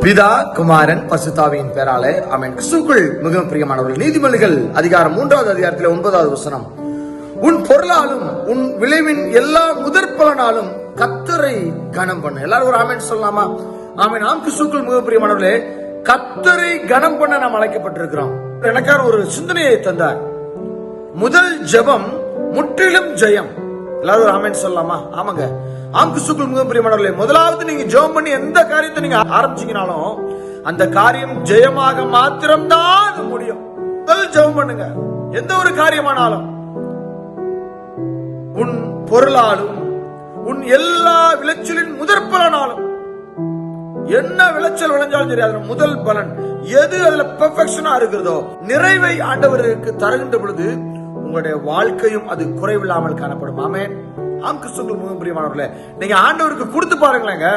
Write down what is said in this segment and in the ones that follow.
பிதா குமாரன் பசுத்தாவியின் பேராலே ஆமென். கிறிஸ்துவுக்குள் மிகவும் பிரியமானவர்கள், நீதிமொழிகள் அதிகாரம் 3வது அதிகாரத்தில் 9வது வசனம், உன் பொருளாலும் உன் விளைவின் எல்லா முதற்பலனாலும் கர்த்தரை கனம் பண்ணு. எல்லாரும் ஒரு ஆமென் சொல்லலாமா? ஆமென். ஆம், கிறிஸ்துவுக்குள் மிகவும் பிரியமானவர்களே, கர்த்தரை கனம் பண்ண நாம் அழைக்கப்பட்டிருக்கிறோம். எனக்கான ஒரு சிந்தனையை தந்தார். முதல் ஜெபம் முற்றிலும் ஜெயம். எல்லாரும் ஒரு ஆமென் சொல்லலாமா? ஆமாங்க. ஆம், கிறிஸ்துவுக்குள் மிகவும் பிரியமானவர்களே, முதலாவது நீங்க ஜெபம் பண்ணி எந்த காரியத்தை நீங்க ஆரம்பிச்சீங்கனாலும் அந்த காரியம் ஜெயமாக மாத்திரம்தான் அது முடியும். முதல் ஜெபம் பண்ணுங்க. எந்த ஒரு காரியமானாலும் உன் பொருளாலும் உன் எல்லா விளைச்சலின் முதற்பலனாலும், என்ன விளைச்சல் விளைஞ்சாலும் சரி, அதுல முதல் பலன் எது அதுல பெர்ஃபெக்ஷனா இருக்கிறதோ, நிறைவை ஆண்டவருக்கு தருகின்ற பொழுது உங்களுடைய வாழ்க்கையும் அது குறைவில்லாமல் காணப்படும். ஆமென். ஆம், கிறிஸ்துவுக்குள் மிகவும் பிரியமானவர்களே, நீங்க ஆண்டவருக்கு கொடுத்து பாருங்களேங்க.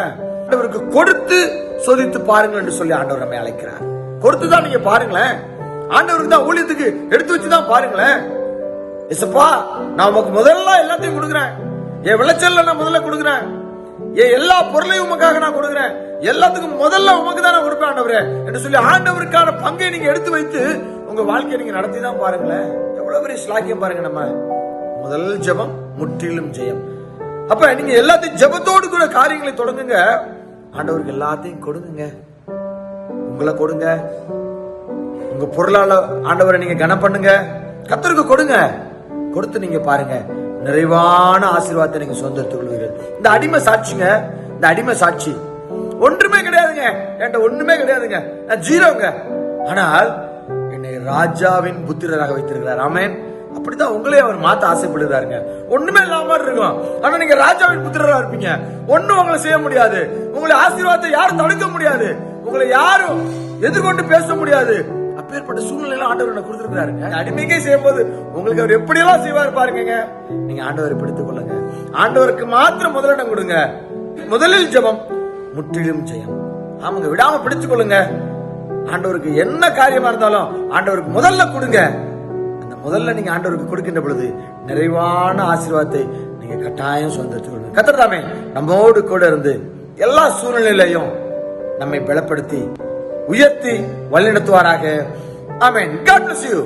ஆண்டவருக்கு கொடுத்து சோதித்து பாருங்கள் என்று சொல்லி ஆண்டவர் நம்மை அழைக்கிறார். கொடுத்துதான் நீங்க பாருங்களேன். ஆண்டவருக்கு தான் ஊழியத்துக்கு எடுத்து வச்சுதான் பாருங்களேன். இசப்பா, நான் உமக்கு முதல்ல எல்லாத்தையும் கொடுக்குறேன், என் விளைச்சல்ல நான் முதல்ல கொடுக்குறேன், என் எல்லா பொருளையும் உமக்காக நான் கொடுக்குறேன், எல்லாத்துக்கும் முதல்ல உமக்கு தான் நான் கொடுப்பேன் ஆண்டவரே என்று சொல்லி ஆண்டவருக்கான பங்கை நீங்க எடுத்து வைத்து உங்க வாழ்க்கையை நீங்க நடத்தி தான் பாருங்களேன். எவ்வளவு பெரிய ஸ்லாக்கியம் பாருங்க. நம்ம முதல் ஜெபம் முற்றிலும் ஜெயம். அப்ப நீங்க எல்லாத்தையும் ஜெபத்தோடு கூட காரியங்களை தொடங்குங்க. ஆண்டவருக்கு எல்லாத்தையும் கொடுங்க. உங்களை கொடுங்க, உங்க பொருளால ஆண்டவரை நீங்க கனம் பண்ணுங்க, கர்த்தருக்கு கொடுங்க. கொடுத்து நீங்க பாருங்க, நிறைவான ஆசீர்வாதத்தை நீங்க சொந்தத்துக் கொள்வீர்கள். இந்த அடிமை சாட்சிங்க, இந்த அடிமை சாட்சி ஒன்றுமே கிடையாதுங்க, என்கிட்ட ஒண்ணுமே கிடையாதுங்க, நான் ஜீரோங்க. ஆனால் என்னை ராஜாவின் புத்திரராக வைத்திருக்கிறார். ஆமென். அப்படித்தான் உங்களே அவர் மாத்த ஆசைப்படுகிறாருங்க. ஒண்ணுமே இல்லாம இருக்கும், ஆனா நீங்க ராஜாவின் புத்திரராக இருப்பீங்க. ஒண்ணும் உங்களை செய்ய முடியாது, உங்களை ஆசீர்வாதத்தை யாரும் தடுக்க முடியாது, உங்களை யாரும் எதிர்கொண்டு பேச முடியாது. அப்பேற்பட்ட சூழ்நிலையில ஆண்டவர் கொடுத்திருக்கிறாருங்க. அடிமைக்கே செய்யும் போது உங்களுக்கு அவர் எப்படி எல்லாம் செய்வார் பாருங்க. நீங்க ஆண்டவரை பிடித்துக் கொள்ளுங்க. ஆண்டவருக்கு மாத்திரம் முதலிடம் கொடுங்க. முதலில் ஜெபம் முற்றிலும் ஜெயம். ஆமாங்க, விடாம பிடித்துக் கொள்ளுங்க. ஆண்டவருக்கு என்ன காரியமா இருந்தாலும் ஆண்டவருக்கு முதல்ல கொடுங்க. அந்த முதல்ல நீங்க ஆண்டவருக்கு கொடுக்கின்ற பொழுது நிறைவான ஆசீர்வாதத்தை நீங்க கட்டாயம் சொந்தத்துக் கொள்ளுங்க. கர்த்தர் தாமே நம்மோடு கூட இருந்து எல்லா சூழ்நிலையிலையும் நம்மை பலப்படுத்தி உயர்த்தி வழிநடத்துவாராக. ஆமென். God bless you.